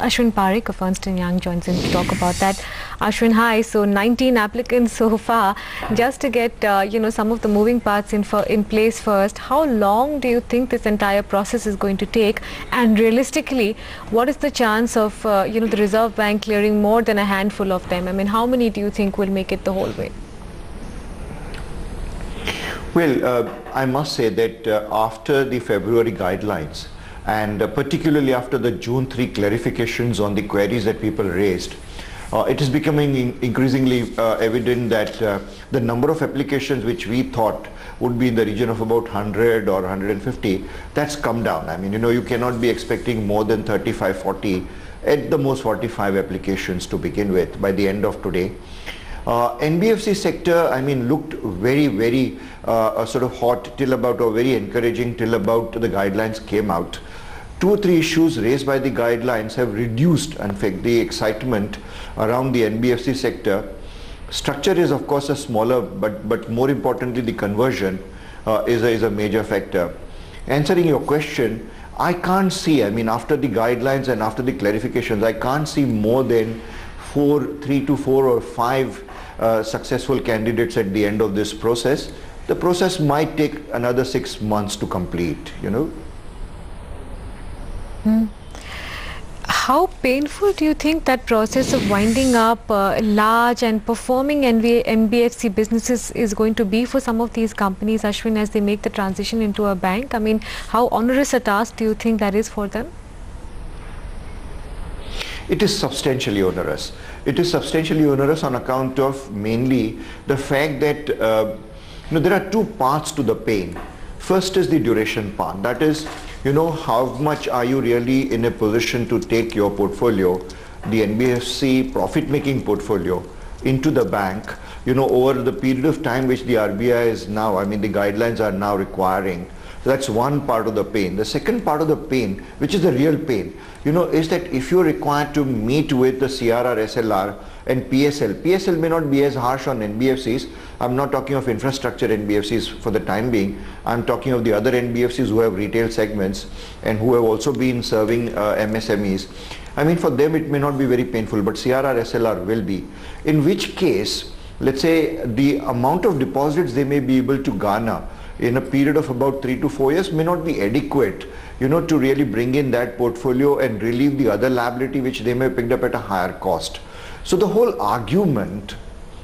Ashwin Parekh of Ernst & Young joins in to talk about that. Ashwin, hi. So 19 applicants so far. Just to get some of the moving parts in place first, how long do you think this entire process is going to take? And realistically, what is the chance of the Reserve Bank clearing more than a handful of them? I mean, how many do you think will make it the whole way? Well, I must say that after the February guidelines, and particularly after the June 3 clarifications on the queries that people raised, it is becoming increasingly evident that the number of applications which we thought would be in the region of about 100 or 150, that's come down. I mean, you cannot be expecting more than 35, 40, at the most 45 applications to begin with by the end of today. NBFC sector, I mean, looked very, very sort of hot till about, or very encouraging till about the guidelines came out. 2 or 3 issues raised by the guidelines have reduced, in fact, the excitement around the NBFC sector. Structure is, of course, a smaller, but more importantly, the conversion is a major factor. Answering your question, I can't see, I mean, after the guidelines and after the clarifications, I can't see more than 3 to 4 or 5 successful candidates at the end of this process. The process might take another 6 months to complete, How painful do you think that process of winding up large and performing NBFC businesses is going to be for some of these companies, Ashwin, as they make the transition into a bank? I mean, how onerous a task do you think that is for them? It is substantially onerous. It is substantially onerous on account of mainly the fact that there are 2 parts to the pain. First is the duration part. That is, how much are you really in a position to take your portfolio, the NBFC profit-making portfolio, into the bank, over the period of time which the RBI is now, I mean, the guidelines are now requiring. So that's one part of the pain. The second part of the pain, which is the real pain, is that if you're required to meet with the CRR, SLR and PSL may not be as harsh on NBFCs. I'm not talking of infrastructure NBFCs for the time being. I'm talking of the other NBFCs who have retail segments and who have also been serving MSMEs. I mean, for them it may not be very painful, but CRR, SLR will be. In which case, let's say the amount of deposits they may be able to garner in a period of about 3 to 4 years may not be adequate, to really bring in that portfolio and relieve the other liability which they may have picked up at a higher cost. So the whole argument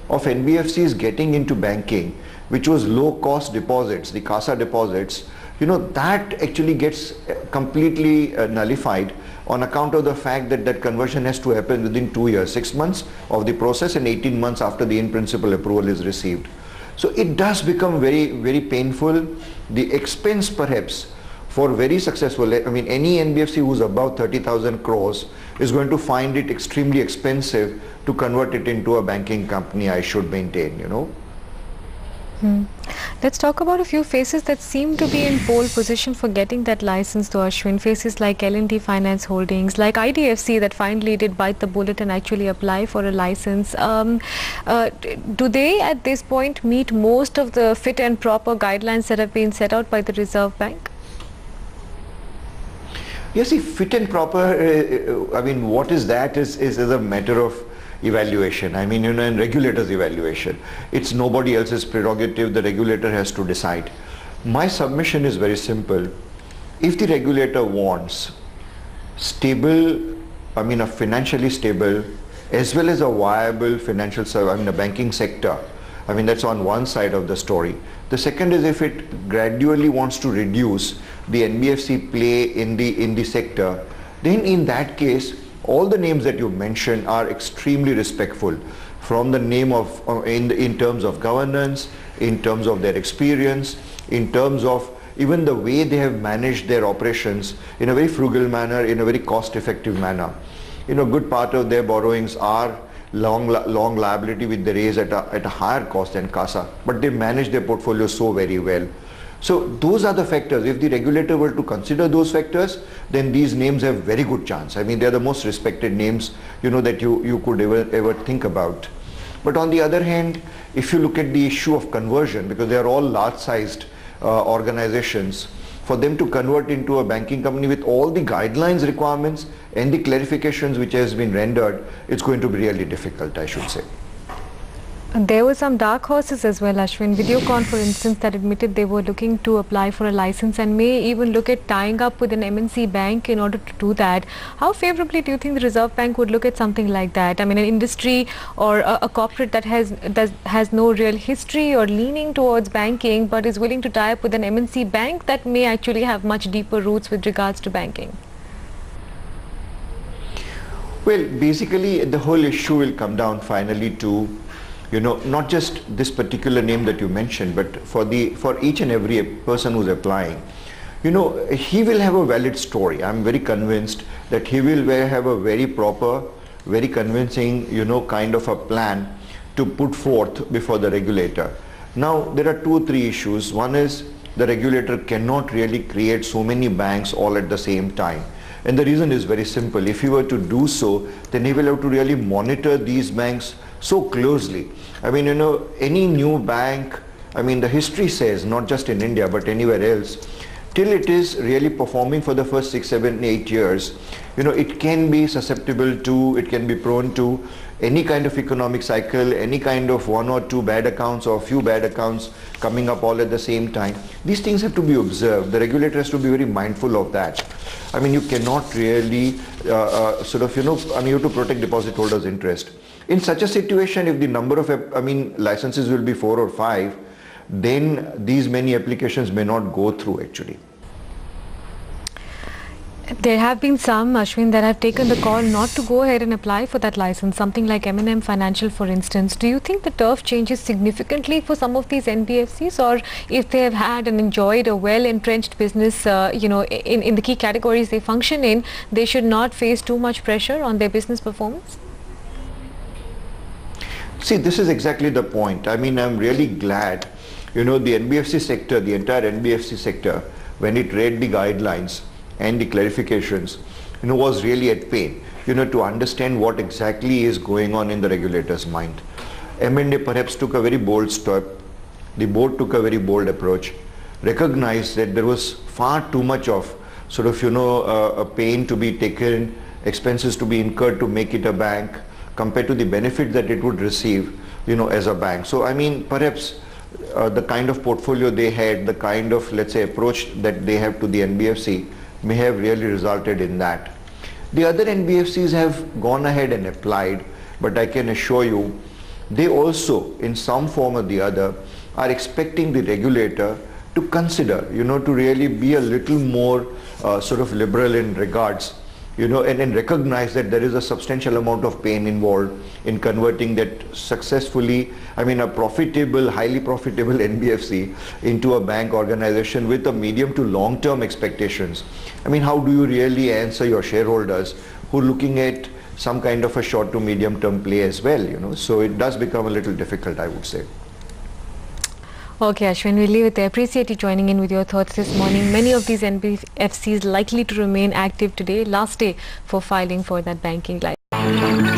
of NBFCs getting into banking, which was low cost deposits, the CASA deposits, that actually gets completely nullified on account of the fact that that conversion has to happen within 2 years, 6 months of the process and 18 months after the in-principle approval is received. So it does become very, very painful. The expense perhaps for very successful, I mean, any NBFC who's above 30,000 crores is going to find it extremely expensive to convert it into a banking company, I should maintain, Let's talk about a few faces that seem to be in pole position for getting that license to Ashwin. Faces like L&T Finance Holdings, like IDFC that finally did bite the bullet and actually apply for a license. Do they at this point meet most of the fit and proper guidelines that have been set out by the Reserve Bank? Yes, see, fit and proper, I mean, what is that is a matter of evaluation. I mean, and regulators' evaluation. It's nobody else's prerogative. The regulator has to decide. My submission is very simple. If the regulator wants stable, I mean, a financially stable as well as a viable financial service, I mean, a banking sector, I mean, that's on one side of the story. The second is if it gradually wants to reduce the NBFC play in the sector, then in that case, all the names that you mentioned are extremely respectful, from the name of, in terms of governance, in terms of their experience, in terms of even the way they have managed their operations in a very frugal manner, in a very cost-effective manner. A good part of their borrowings are long liability which they raise at a higher cost than CASA, but they manage their portfolio so very well. So those are the factors. If the regulator were to consider those factors, then these names have very good chance. I mean, they are the most respected names, that you could ever think about. But on the other hand, if you look at the issue of conversion, because they are all large-sized organizations, for them to convert into a banking company with all the guidelines, requirements and the clarifications which has been rendered, it's going to be really difficult, I should say. There were some dark horses as well, Ashwin. Videocon, for instance, that admitted they were looking to apply for a license and may even look at tying up with an MNC bank in order to do that. How favorably do you think the Reserve Bank would look at something like that? I mean, an industry or a corporate that has no real history or leaning towards banking but is willing to tie up with an MNC bank that may actually have much deeper roots with regards to banking. Well, basically the whole issue will come down finally to, not just this particular name that you mentioned, but for each and every person who's applying, he will have a valid story. I'm very convinced that he will have a very proper, very convincing, kind of a plan to put forth before the regulator. Now, there are 2 or 3 issues. One is the regulator cannot really create so many banks all at the same time. And the reason is very simple. If he were to do so, then he will have to really monitor these banks so closely. I mean, any new bank, I mean, the history says, not just in India, but anywhere else, till it is really performing for the first 6, 7, 8 years, it can be susceptible to, it can be prone to any kind of economic cycle, any kind of 1 or 2 bad accounts or a few bad accounts coming up all at the same time. These things have to be observed. The regulator has to be very mindful of that. I mean, you cannot really you have to protect deposit holders' interest. In such a situation, if the number of, licenses will be 4 or 5, then these many applications may not go through actually. There have been some, Ashwin, that have taken the call not to go ahead and apply for that license, something like M&M Financial, for instance. Do you think the turf changes significantly for some of these NBFCs, or if they have had and enjoyed a well-entrenched business, in the key categories they function in, they should not face too much pressure on their business performance? See, this is exactly the point. I mean, I'm really glad, the NBFC sector, the entire NBFC sector, when it read the guidelines and the clarifications, was really at pain, to understand what exactly is going on in the regulator's mind. M&A perhaps took a very bold step. The board took a very bold approach, recognized that there was far too much of a pain to be taken, expenses to be incurred to make it a bank, compared to the benefit that it would receive, as a bank. So, I mean, perhaps the kind of portfolio they had, the kind of, let's say, approach that they have to the NBFC may have really resulted in that. The other NBFCs have gone ahead and applied, but I can assure you, they also, in some form or the other, are expecting the regulator to consider, to really be a little more liberal in regards, and recognize that there is a substantial amount of pain involved in converting that successfully, a profitable, highly profitable NBFC into a bank organization with a medium to long-term expectations. I mean, how do you really answer your shareholders who are looking at some kind of a short to medium-term play as well, So it does become a little difficult, I would say. Okay, Ashwin, we'll leave it there. Appreciate you joining in with your thoughts this morning. Many of these NBFCs likely to remain active today, last day for filing for that banking license.